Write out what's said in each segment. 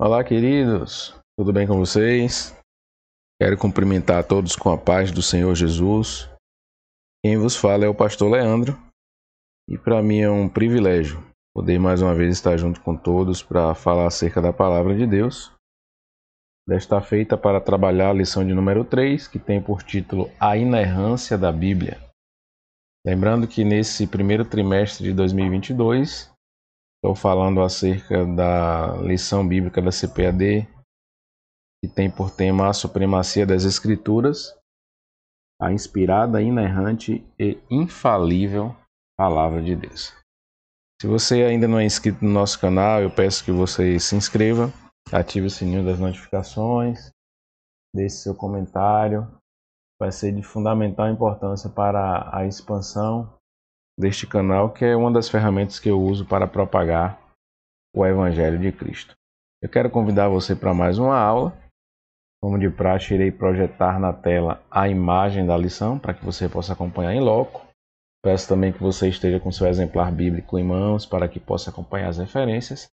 Olá, queridos, tudo bem com vocês? Quero cumprimentar a todos com a paz do Senhor Jesus. Quem vos fala é o pastor Leandro e para mim é um privilégio poder mais uma vez estar junto com todos para falar acerca da palavra de Deus. Desta feita para trabalhar a lição de número 3, que tem por título A Inerrância da Bíblia. Lembrando que nesse primeiro trimestre de 2022, estou falando acerca da lição bíblica da CPAD, que tem por tema a supremacia das Escrituras, a inspirada, inerrante e infalível Palavra de Deus. Se você ainda não é inscrito no nosso canal, eu peço que você se inscreva, ative o sininho das notificações, deixe seu comentário. Vai ser de fundamental importância para a expansão deste canal, que é uma das ferramentas que eu uso para propagar o Evangelho de Cristo. Eu quero convidar você para mais uma aula. Como de praxe, irei projetar na tela a imagem da lição para que você possa acompanhar em loco. Peço também que você esteja com seu exemplar bíblico em mãos para que possa acompanhar as referências.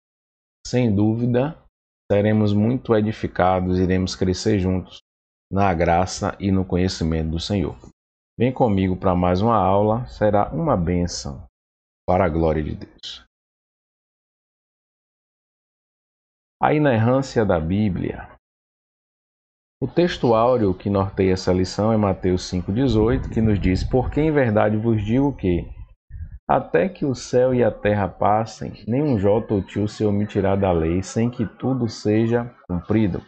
Sem dúvida, seremos muito edificados e iremos crescer juntos na graça e no conhecimento do Senhor. Vem comigo para mais uma aula, será uma bênção para a glória de Deus. A inerrância da Bíblia. O texto áureo que norteia essa lição é Mateus 5,18, que nos diz: Porque em verdade vos digo que, até que o céu e a terra passem, nenhum jota ou tio se omitirá da lei, sem que tudo seja cumprido.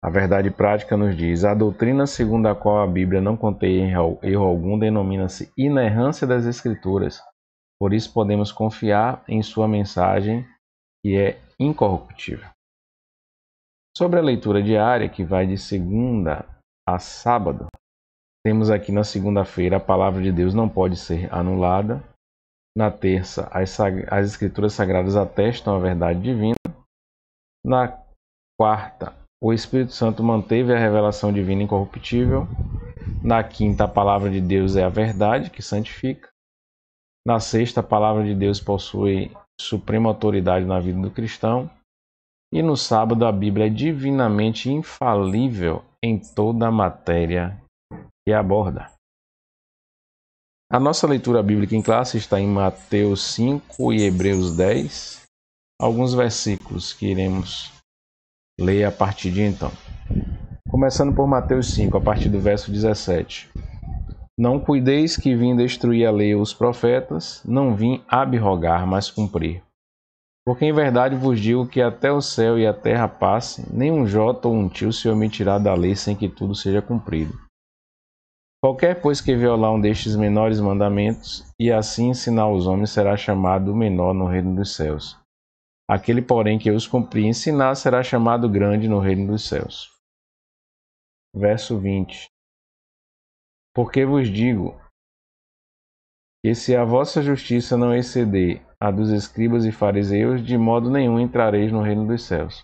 A verdade prática nos diz: a doutrina segundo a qual a Bíblia não contém erro algum denomina-se inerrância das Escrituras. Por isso podemos confiar em sua mensagem, que é incorruptível. Sobre a leitura diária, que vai de segunda a sábado, temos aqui na segunda-feira a palavra de Deus não pode ser anulada. Na terça, as escrituras sagradas atestam a verdade divina. Na quarta, o Espírito Santo manteve a revelação divina incorruptível. Na quinta, a palavra de Deus é a verdade que santifica. Na sexta, a palavra de Deus possui suprema autoridade na vida do cristão. E no sábado, a Bíblia é divinamente infalível em toda a matéria que aborda. A nossa leitura bíblica em classe está em Mateus 5 e Hebreus 10, alguns versículos que iremos ler a partir de então. Começando por Mateus 5, a partir do verso 17. Não cuideis que vim destruir a lei ou os profetas, não vim abrogar, mas cumprir. Porque em verdade vos digo que até o céu e a terra passem, nem um jota ou um tio se omitirá da lei sem que tudo seja cumprido. Qualquer, pois, que violar um destes menores mandamentos, e assim ensinar os homens, será chamado menor no reino dos céus. Aquele, porém, que os cumprir e ensinar, será chamado grande no reino dos céus. Verso 20. Porque vos digo que se a vossa justiça não exceder a dos escribas e fariseus, de modo nenhum entrareis no reino dos céus.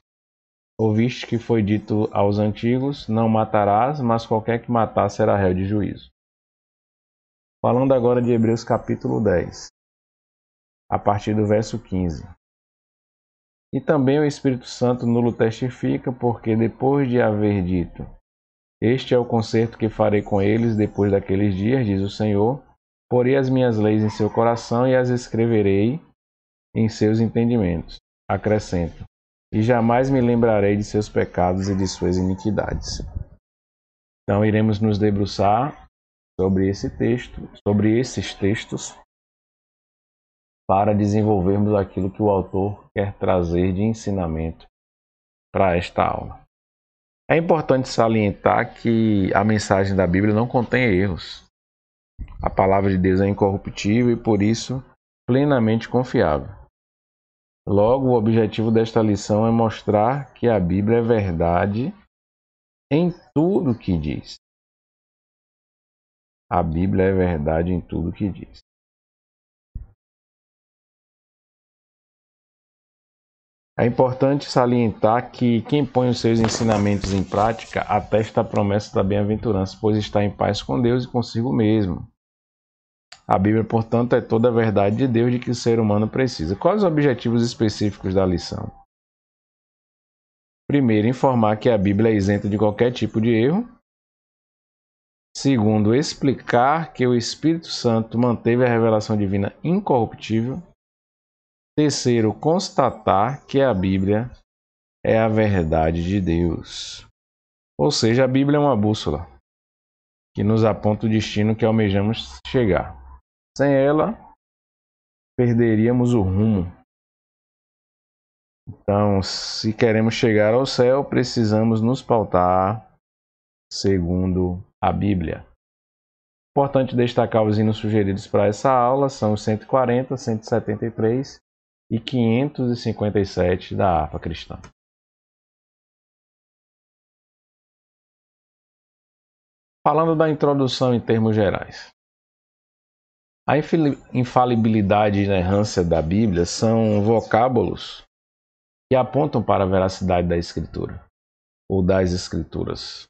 Ouviste que foi dito aos antigos: não matarás, mas qualquer que matar será réu de juízo. Falando agora de Hebreus capítulo 10, a partir do verso 15. E também o Espírito Santo nulo testifica, porque depois de haver dito: este é o concerto que farei com eles depois daqueles dias, diz o Senhor, porei as minhas leis em seu coração e as escreverei em seus entendimentos. Acrescenta: e jamais me lembrarei de seus pecados e de suas iniquidades. Então iremos nos debruçar sobre esses textos, para desenvolvermos aquilo que o autor quer trazer de ensinamento para esta aula. É importante salientar que a mensagem da Bíblia não contém erros. A palavra de Deus é incorruptível e, por isso, plenamente confiável. Logo, o objetivo desta lição é mostrar que a Bíblia é verdade em tudo o que diz. A Bíblia é verdade em tudo o que diz. É importante salientar que quem põe os seus ensinamentos em prática atesta a promessa da bem-aventurança, pois está em paz com Deus e consigo mesmo. A Bíblia, portanto, é toda a verdade de Deus de que o ser humano precisa. Quais os objetivos específicos da lição? Primeiro, informar que a Bíblia é isenta de qualquer tipo de erro. Segundo, explicar que o Espírito Santo manteve a revelação divina incorruptível. Terceiro, constatar que a Bíblia é a verdade de Deus. Ou seja, a Bíblia é uma bússola que nos aponta o destino que almejamos chegar. Sem ela, perderíamos o rumo. Então, se queremos chegar ao céu, precisamos nos pautar segundo a Bíblia. Importante destacar os hinos sugeridos para essa aula são os 140, 173 e 557 da harpa cristã. Falando da introdução em termos gerais. A infalibilidade e inerrância da Bíblia são vocábulos que apontam para a veracidade da Escritura ou das Escrituras.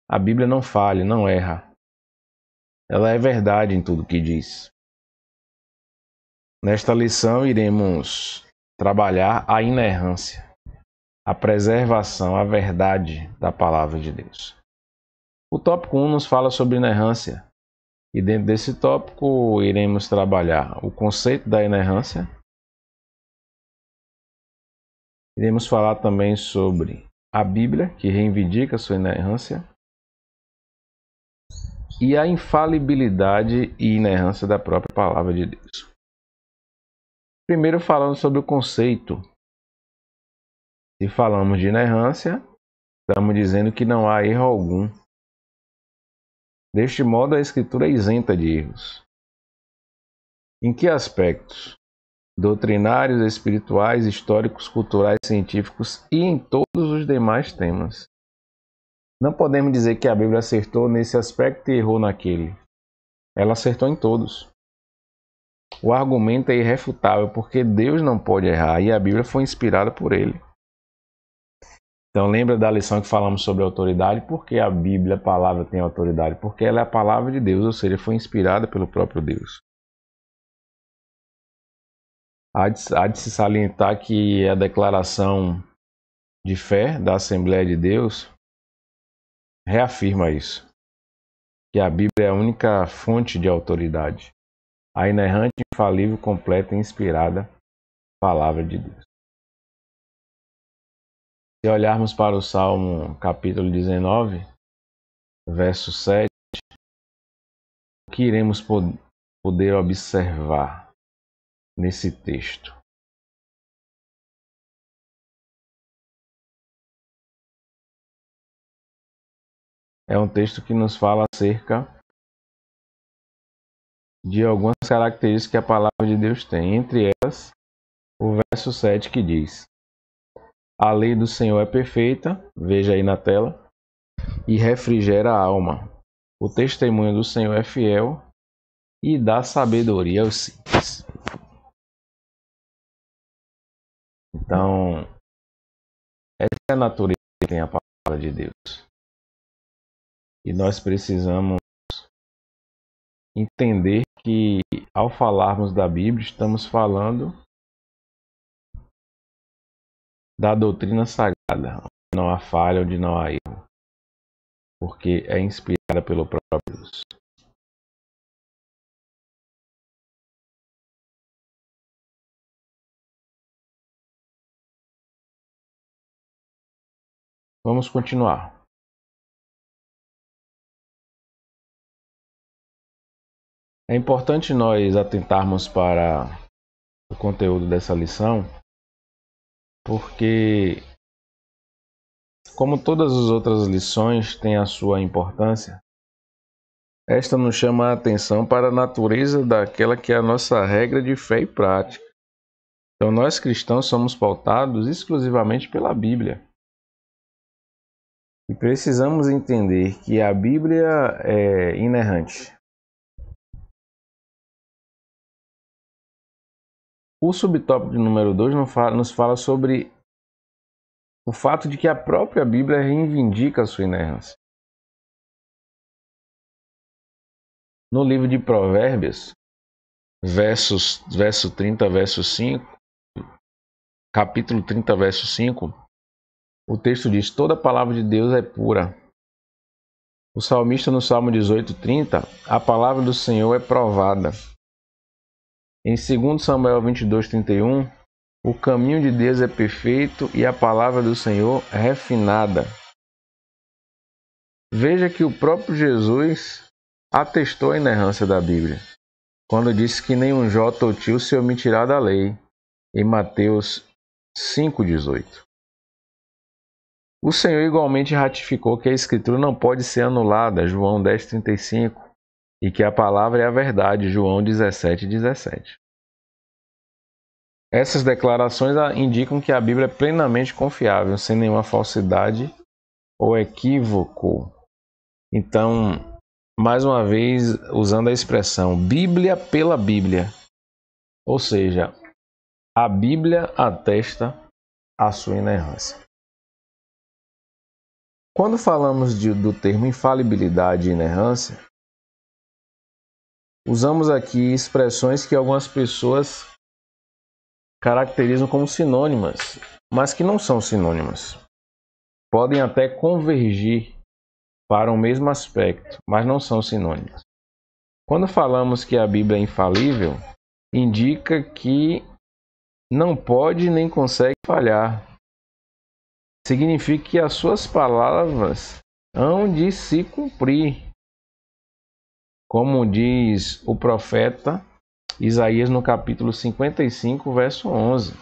A Bíblia não falha, não erra. Ela é verdade em tudo que diz. Nesta lição iremos trabalhar a inerrância, a preservação, a verdade da Palavra de Deus. O tópico 1 nos fala sobre inerrância. E dentro desse tópico iremos trabalhar o conceito da inerrância. Iremos falar também sobre a Bíblia, que reivindica sua inerrância, e a infalibilidade e inerrância da própria Palavra de Deus. Primeiro, falando sobre o conceito. Se falamos de inerrância, estamos dizendo que não há erro algum. Deste modo, a Escritura é isenta de erros. Em que aspectos? Doutrinários, espirituais, históricos, culturais, científicos e em todos os demais temas. Não podemos dizer que a Bíblia acertou nesse aspecto e errou naquele. Ela acertou em todos. O argumento é irrefutável porque Deus não pode errar e a Bíblia foi inspirada por ele. Então lembra da lição que falamos sobre a autoridade? Por que a Bíblia, a palavra, tem autoridade? Porque ela é a palavra de Deus, ou seja, foi inspirada pelo próprio Deus. Há de se salientar que a declaração de fé da Assembleia de Deus reafirma isso, que a Bíblia é a única fonte de autoridade, a inerrante, infalível, completa e inspirada Palavra de Deus. Se olharmos para o Salmo capítulo 19, verso 7, o que iremos poder observar nesse texto? É um texto que nos fala acerca de algumas características que a palavra de Deus tem. Entre elas, o verso 7 que diz: a lei do Senhor é perfeita, veja aí na tela, e refrigera a alma. O testemunho do Senhor é fiel e dá sabedoria aos simples. Então, essa é a natureza que tem a palavra de Deus. E nós precisamos entender que, ao falarmos da Bíblia, estamos falando da doutrina sagrada, onde não há falha, onde não há erro, porque é inspirada pelo próprio Deus. Vamos continuar. É importante nós atentarmos para o conteúdo dessa lição, porque, como todas as outras lições têm a sua importância, esta nos chama a atenção para a natureza daquela que é a nossa regra de fé e prática. Então, nós cristãos somos pautados exclusivamente pela Bíblia. E precisamos entender que a Bíblia é inerrante. O subtópico de número 2 nos fala sobre o fato de que a própria Bíblia reivindica a sua inerrância. No livro de Provérbios, verso 30, verso 5, capítulo 30, verso 5, o texto diz: toda palavra de Deus é pura. O salmista no Salmo 18:30, a palavra do Senhor é provada. Em 2 Samuel 22:31, o caminho de Deus é perfeito e a palavra do Senhor é refinada. Veja que o próprio Jesus atestou a inerrância da Bíblia, quando disse que nenhum jota ou tio se omitirá da lei, em Mateus 5:18. O Senhor igualmente ratificou que a Escritura não pode ser anulada, João 10:35, e que a palavra é a verdade, João 17:17. Essas declarações indicam que a Bíblia é plenamente confiável, sem nenhuma falsidade ou equívoco. Então, mais uma vez, usando a expressão Bíblia pela Bíblia, ou seja, a Bíblia atesta a sua inerrância. Quando falamos do termo infalibilidade e inerrância, usamos aqui expressões que algumas pessoas caracterizam como sinônimas, mas que não são sinônimas. Podem até convergir para o mesmo aspecto, mas não são sinônimas. Quando falamos que a Bíblia é infalível, indica que não pode nem consegue falhar. Significa que as suas palavras hão de se cumprir, como diz o profeta Isaías no capítulo 55, verso 11.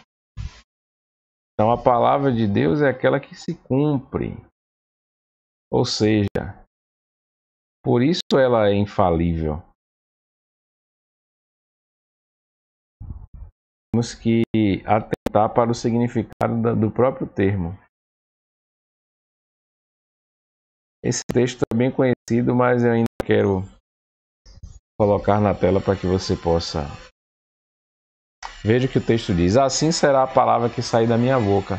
Então a palavra de Deus é aquela que se cumpre. Ou seja, por isso ela é infalível. Temos que atentar para o significado do próprio termo. Esse texto é bem conhecido, mas eu ainda quero colocar na tela para que você possa. Veja o que o texto diz: assim será a palavra que sair da minha boca.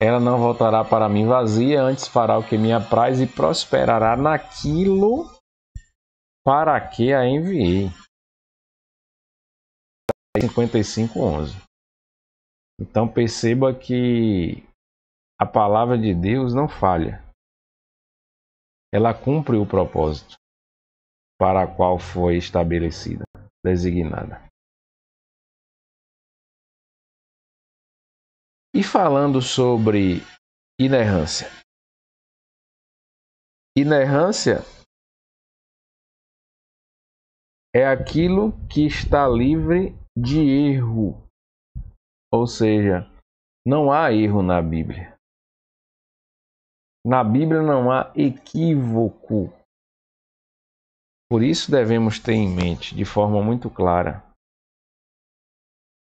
Ela não voltará para mim vazia, antes fará o que me apraz e prosperará naquilo para que a enviei. 55:11. Então perceba que a palavra de Deus não falha. Ela cumpre o propósito para a qual foi estabelecida, designada. E falando sobre inerrância. Inerrância é aquilo que está livre de erro. Ou seja, não há erro na Bíblia. Na Bíblia não há equívoco. Por isso devemos ter em mente, de forma muito clara,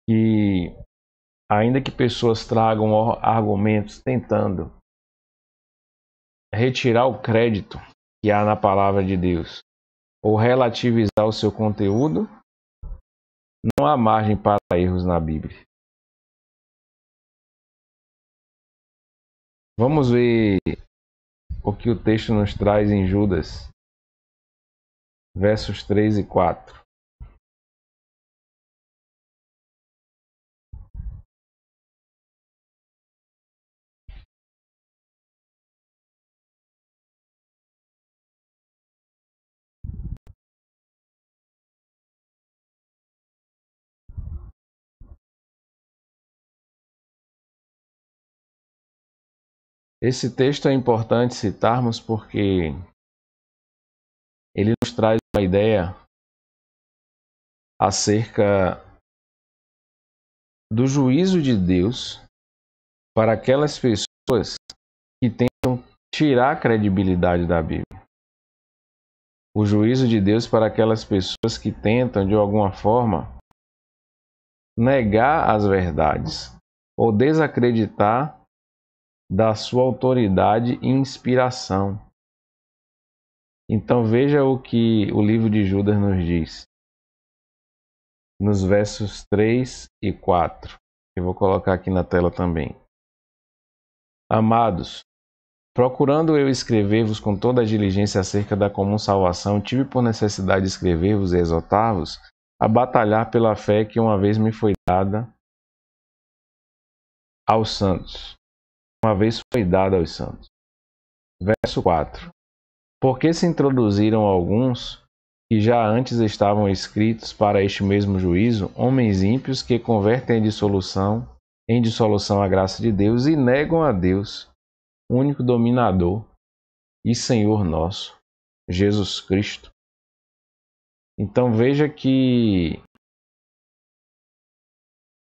que ainda que pessoas tragam argumentos tentando retirar o crédito que há na palavra de Deus ou relativizar o seu conteúdo, não há margem para erros na Bíblia. Vamos ver o que o texto nos traz em Judas, versos 3 e 4. Esse texto é importante citarmos porque ele nos traz uma ideia acerca do juízo de Deus para aquelas pessoas que tentam tirar a credibilidade da Bíblia. O juízo de Deus para aquelas pessoas que tentam, de alguma forma, negar as verdades ou desacreditar da sua autoridade e inspiração. Então veja o que o livro de Judas nos diz, nos versos 3 e 4. Eu vou colocar aqui na tela também. Amados, procurando eu escrever-vos com toda a diligência acerca da comum salvação, tive por necessidade de escrever-vos e exortar-vos a batalhar pela fé que uma vez me foi dada aos santos. uma vez foi dada aos santos. Verso 4. Porque se introduziram alguns que já antes estavam escritos para este mesmo juízo, homens ímpios que convertem em dissolução a graça de Deus e negam a Deus, único dominador e Senhor nosso, Jesus Cristo. Então veja que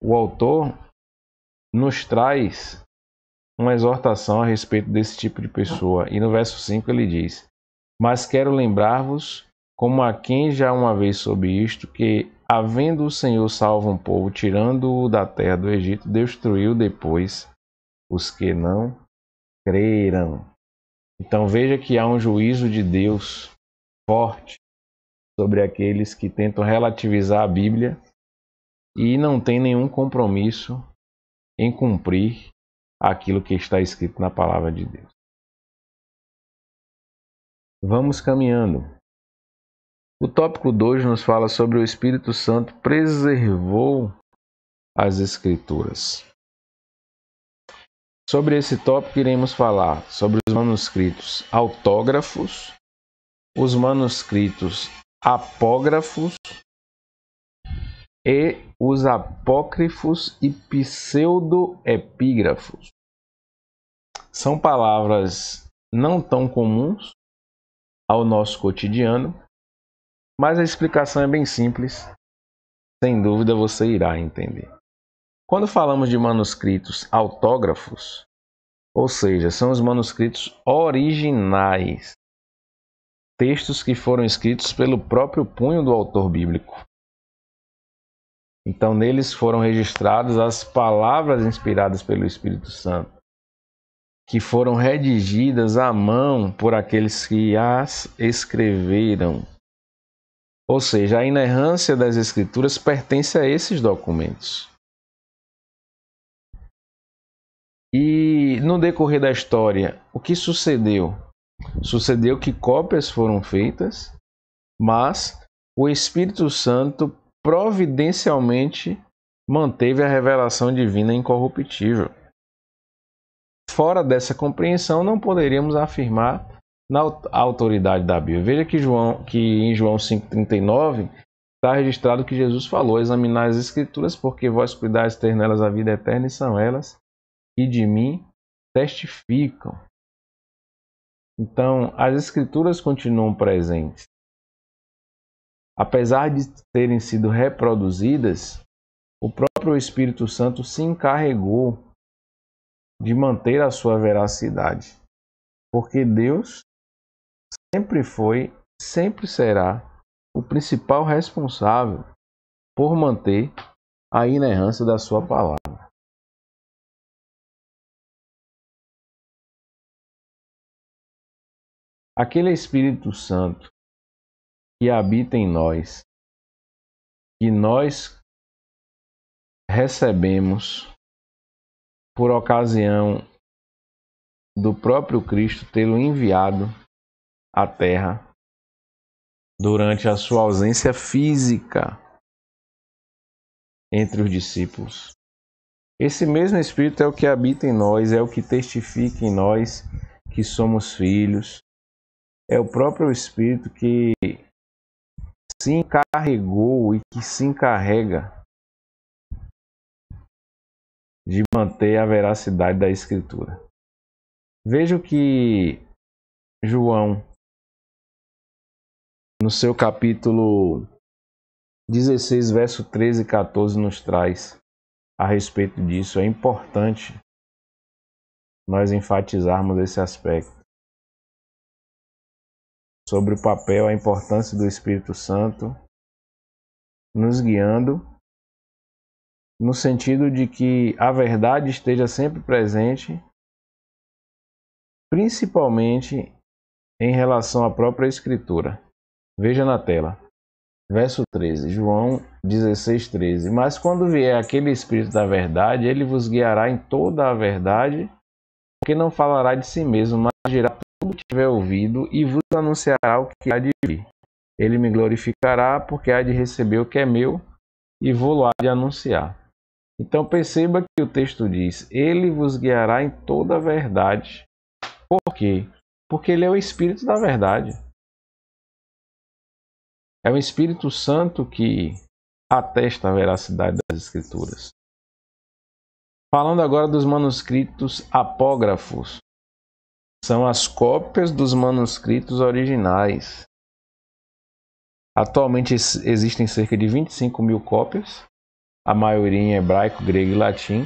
o autor nos traz uma exortação a respeito desse tipo de pessoa. E no verso 5 ele diz: mas quero lembrar-vos, como a quem já uma vez soube isto, que, havendo o Senhor salvo um povo, tirando-o da terra do Egito, destruiu depois os que não creram. Então veja que há um juízo de Deus forte sobre aqueles que tentam relativizar a Bíblia e não têm nenhum compromisso em cumprir aquilo que está escrito na palavra de Deus. Vamos caminhando. O tópico 2 nos fala sobre o Espírito Santo preservou as Escrituras. Sobre esse tópico iremos falar sobre os manuscritos autógrafos, os manuscritos apógrafos e os apócrifos e pseudoepígrafos. São palavras não tão comuns ao nosso cotidiano, mas a explicação é bem simples. Sem dúvida você irá entender. Quando falamos de manuscritos autógrafos, ou seja, são os manuscritos originais, textos que foram escritos pelo próprio punho do autor bíblico. Então, neles foram registradas as palavras inspiradas pelo Espírito Santo, que foram redigidas à mão por aqueles que as escreveram. Ou seja, a inerrância das Escrituras pertence a esses documentos. E no decorrer da história, o que sucedeu? Sucedeu que cópias foram feitas, mas o Espírito Santo providencialmente manteve a revelação divina incorruptível. Fora dessa compreensão, não poderíamos afirmar na autoridade da Bíblia. Veja que em João 5,39 está registrado que Jesus falou: examinai as Escrituras, porque vós cuidais ter nelas a vida eterna, e são elas que de mim testificam. Então, as Escrituras continuam presentes. Apesar de terem sido reproduzidas, o próprio Espírito Santo se encarregou de manter a sua veracidade. Porque Deus sempre foi, sempre será o principal responsável por manter a inerrância da sua palavra. Aquele Espírito Santo que habita em nós, que nós recebemos por ocasião do próprio Cristo tê-lo enviado à Terra durante a sua ausência física entre os discípulos. Esse mesmo Espírito é o que habita em nós, é o que testifica em nós que somos filhos. É o próprio Espírito que se encarregou e que se encarrega de manter a veracidade da Escritura. Veja o que João, no seu capítulo 16, verso 13 e 14, nos traz a respeito disso. É importante nós enfatizarmos esse aspecto sobre o papel, a importância do Espírito Santo nos guiando, no sentido de que a verdade esteja sempre presente, principalmente em relação à própria Escritura. Veja na tela, verso 13, João 16, 13. Mas quando vier aquele Espírito da verdade, ele vos guiará em toda a verdade, porque não falará de si mesmo, mas dirá tudo o que tiver ouvido e vos anunciará o que há de vir. Ele me glorificará, porque há de receber o que é meu e vou-lo há de anunciar. Então perceba que o texto diz: Ele vos guiará em toda a verdade. Por quê? Porque Ele é o Espírito da verdade. É o Espírito Santo que atesta a veracidade das Escrituras. Falando agora dos manuscritos apógrafos. São as cópias dos manuscritos originais. Atualmente existem cerca de 25 mil cópias, a maioria em hebraico, grego e latim.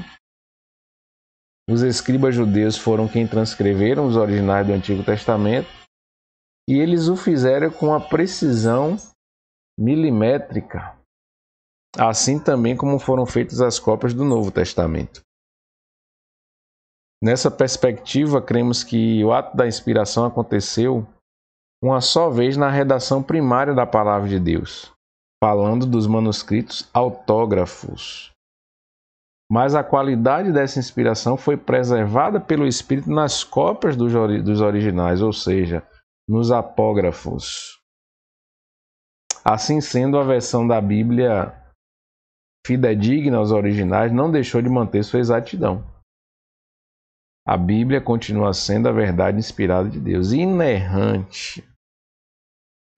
Os escribas judeus foram quem transcreveram os originais do Antigo Testamento e eles o fizeram com a precisão milimétrica, assim também como foram feitas as cópias do Novo Testamento. Nessa perspectiva, cremos que o ato da inspiração aconteceu uma só vez na redação primária da Palavra de Deus, falando dos manuscritos autógrafos. Mas a qualidade dessa inspiração foi preservada pelo Espírito nas cópias dos originais, ou seja, nos apógrafos. Assim sendo, a versão da Bíblia fidedigna aos originais não deixou de manter sua exatidão. A Bíblia continua sendo a verdade inspirada de Deus, inerrante.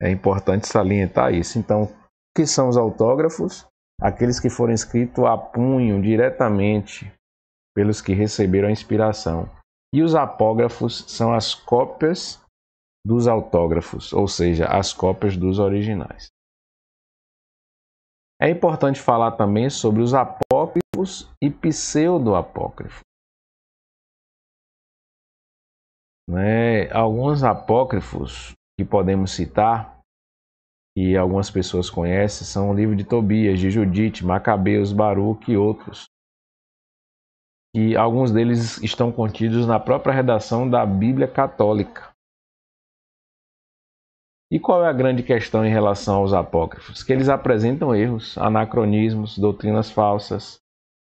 É importante salientar isso. Então, o que são os autógrafos? Aqueles que foram escritos a punho diretamente pelos que receberam a inspiração. E os apógrafos são as cópias dos autógrafos, ou seja, as cópias dos originais. É importante falar também sobre os apócrifos e pseudo-apócrifos. Alguns apócrifos que podemos citar, e algumas pessoas conhecem, são o livro de Tobias, de Judite, Macabeus, Baruque e outros. E alguns deles estão contidos na própria redação da Bíblia Católica. E qual é a grande questão em relação aos apócrifos? Que eles apresentam erros, anacronismos, doutrinas falsas,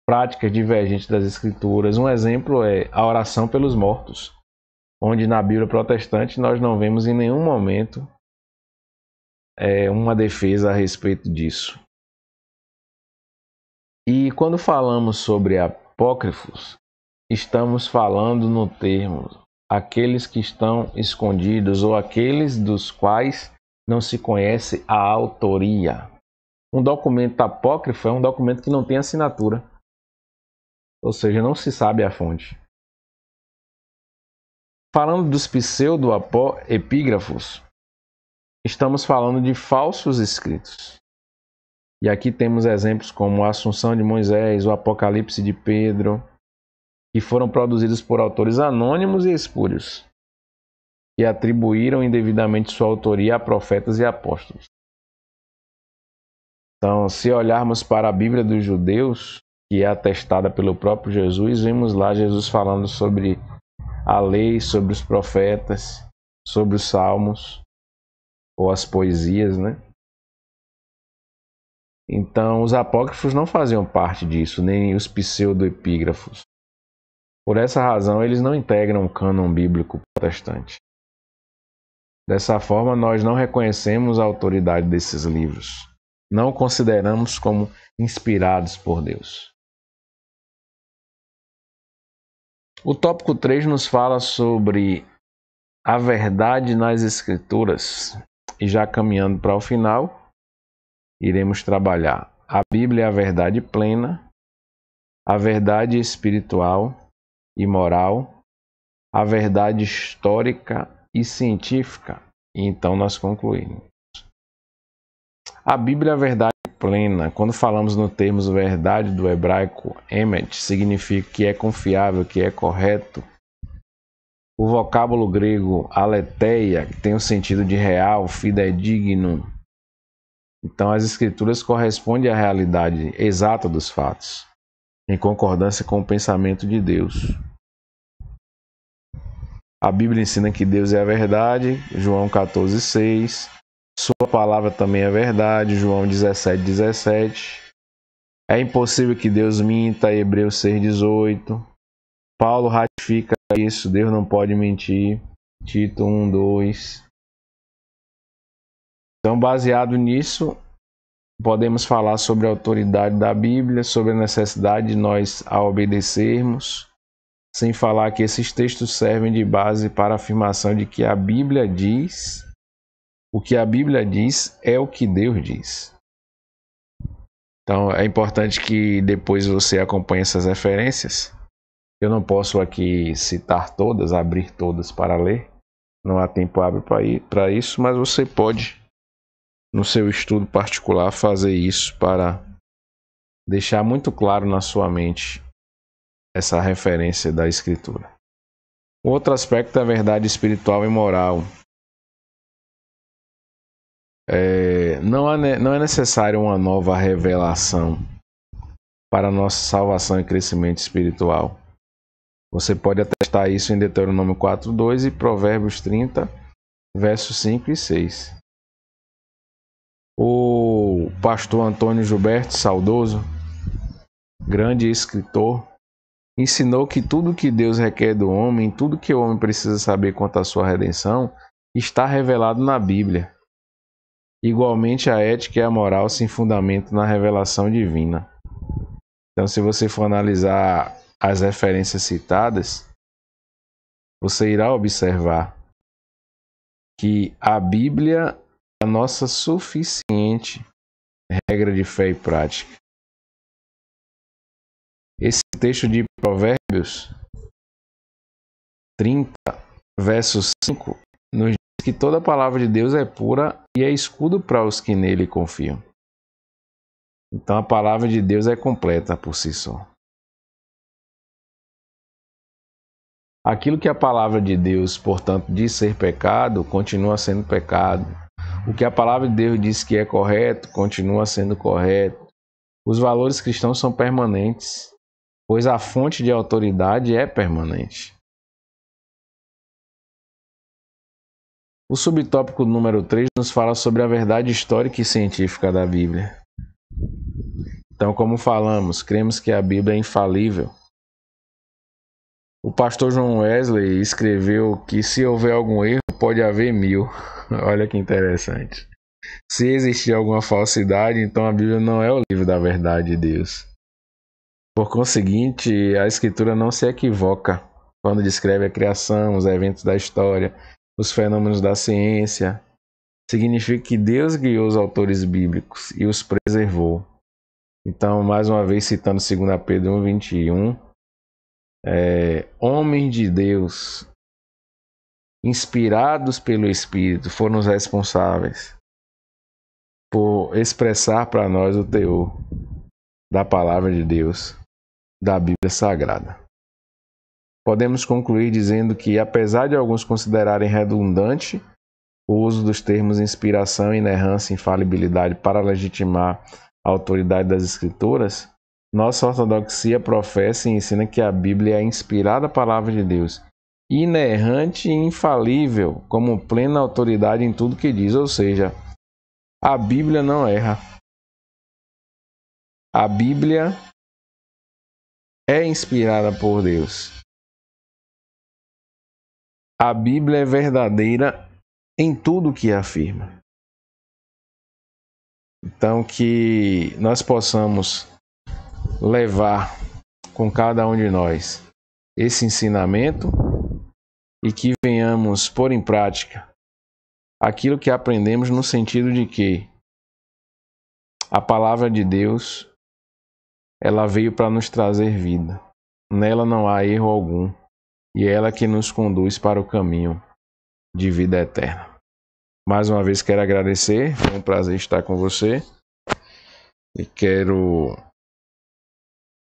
práticas divergentes das Escrituras. Um exemplo é a oração pelos mortos, onde na Bíblia protestante nós não vemos em nenhum momento uma defesa a respeito disso. E quando falamos sobre apócrifos, estamos falando no termo aqueles que estão escondidos ou aqueles dos quais não se conhece a autoria. Um documento apócrifo é um documento que não tem assinatura, ou seja, não se sabe a fonte. Falando dos pseudo-epígrafos, estamos falando de falsos escritos. E aqui temos exemplos como a Assunção de Moisés, o Apocalipse de Pedro, que foram produzidos por autores anônimos e espúrios, que atribuíram indevidamente sua autoria a profetas e apóstolos. Então, se olharmos para a Bíblia dos judeus, que é atestada pelo próprio Jesus, vemos lá Jesus falando sobre a lei, sobre os profetas, sobre os salmos, ou as poesias, Então, os apócrifos não faziam parte disso, nem os pseudoepígrafos. Por essa razão, eles não integram o cânon bíblico protestante. Dessa forma, nós não reconhecemos a autoridade desses livros. Não o consideramos como inspirados por Deus. O tópico 3 nos fala sobre a verdade nas Escrituras. E já caminhando para o final, iremos trabalhar a Bíblia é a verdade plena, a verdade espiritual e moral, a verdade histórica e científica. E então nós concluímos. A Bíblia é a verdade plena. Quando falamos no termo verdade do hebraico emet, significa que é confiável, que é correto. O vocábulo grego aletheia, que tem o sentido de real, fidedigno. Então as escrituras correspondem à realidade exata dos fatos, em concordância com o pensamento de Deus. A Bíblia ensina que Deus é a verdade, João 14,6. Sua palavra também é verdade, João 17,17. É impossível que Deus minta, Hebreus 6,18. Paulo ratifica isso, Deus não pode mentir, Tito 1,2. Então, baseado nisso, podemos falar sobre a autoridade da Bíblia, sobre a necessidade de nós a obedecermos, sem falar que esses textos servem de base para a afirmação de que a Bíblia diz, o que a Bíblia diz é o que Deus diz. Então é importante que depois você acompanhe essas referências. Eu não posso aqui citar todas, abrir todas para ler, não há tempo hábil para isso, mas você pode, no seu estudo particular, fazer isso para deixar muito claro na sua mente essa referência da Escritura. O outro aspecto é a verdade espiritual e moral. Não é necessário uma nova revelação para a nossa salvação e crescimento espiritual. Você pode atestar isso em Deuteronômio 4:2 e Provérbios 30, versos 5 e 6. O pastor Antônio Gilberto Saudoso, grande escritor, ensinou que tudo que Deus requer do homem, tudo que o homem precisa saber quanto à sua redenção, está revelado na Bíblia. Igualmente, a ética e a moral se fundamentam na revelação divina. Então, se você for analisar as referências citadas, você irá observar que a Bíblia é a nossa suficiente regra de fé e prática. Esse texto de Provérbios 30, verso 5, nos diz que toda a palavra de Deus é pura e é escudo para os que nele confiam. Então a palavra de Deus é completa por si só. Aquilo que a palavra de Deus, portanto, diz ser pecado, continua sendo pecado. O que a palavra de Deus diz que é correto, continua sendo correto. Os valores cristãos são permanentes, pois a fonte de autoridade é permanente. O subtópico número 3 nos fala sobre a verdade histórica e científica da Bíblia. Então, como falamos, cremos que a Bíblia é infalível. O pastor John Wesley escreveu que se houver algum erro, pode haver 1000. Olha que interessante. Se existir alguma falsidade, então a Bíblia não é o livro da verdade de Deus. Por conseguinte, a Escritura não se equivoca quando descreve a criação, os eventos da história, os fenômenos da ciência. Significa que Deus guiou os autores bíblicos e os preservou. Então, mais uma vez, citando 2 Pedro 1:21, homens de Deus, inspirados pelo Espírito, foram os responsáveis por expressar para nós o teor da palavra de Deus, da Bíblia Sagrada. Podemos concluir dizendo que, apesar de alguns considerarem redundante o uso dos termos inspiração, inerrância e infalibilidade para legitimar a autoridade das Escrituras, nossa ortodoxia professa e ensina que a Bíblia é a inspirada palavra de Deus, inerrante e infalível, como plena autoridade em tudo que diz, ou seja, a Bíblia não erra. A Bíblia é inspirada por Deus. A Bíblia é verdadeira em tudo que afirma. Então, que nós possamos levar com cada um de nós esse ensinamento e que venhamos pôr em prática aquilo que aprendemos, no sentido de que a palavra de Deus, ela veio para nos trazer vida. Nela não há erro algum e é ela que nos conduz para o caminho de vida eterna. Mais uma vez quero agradecer, foi um prazer estar com você e quero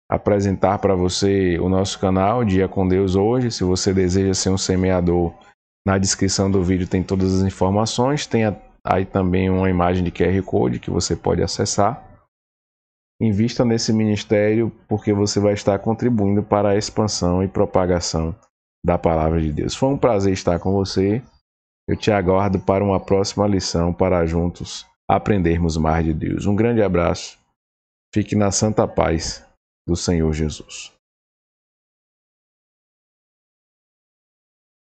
apresentar para você o nosso canal Dia com Deus Hoje. Se você deseja ser um semeador, na descrição do vídeo tem todas as informações, tem aí também uma imagem de QR Code que você pode acessar. Invista nesse ministério porque você vai estar contribuindo para a expansão e propagação da palavra de Deus. Foi um prazer estar com você. Eu te aguardo para uma próxima lição para juntos aprendermos mais de Deus. Um grande abraço. Fique na santa paz do Senhor Jesus.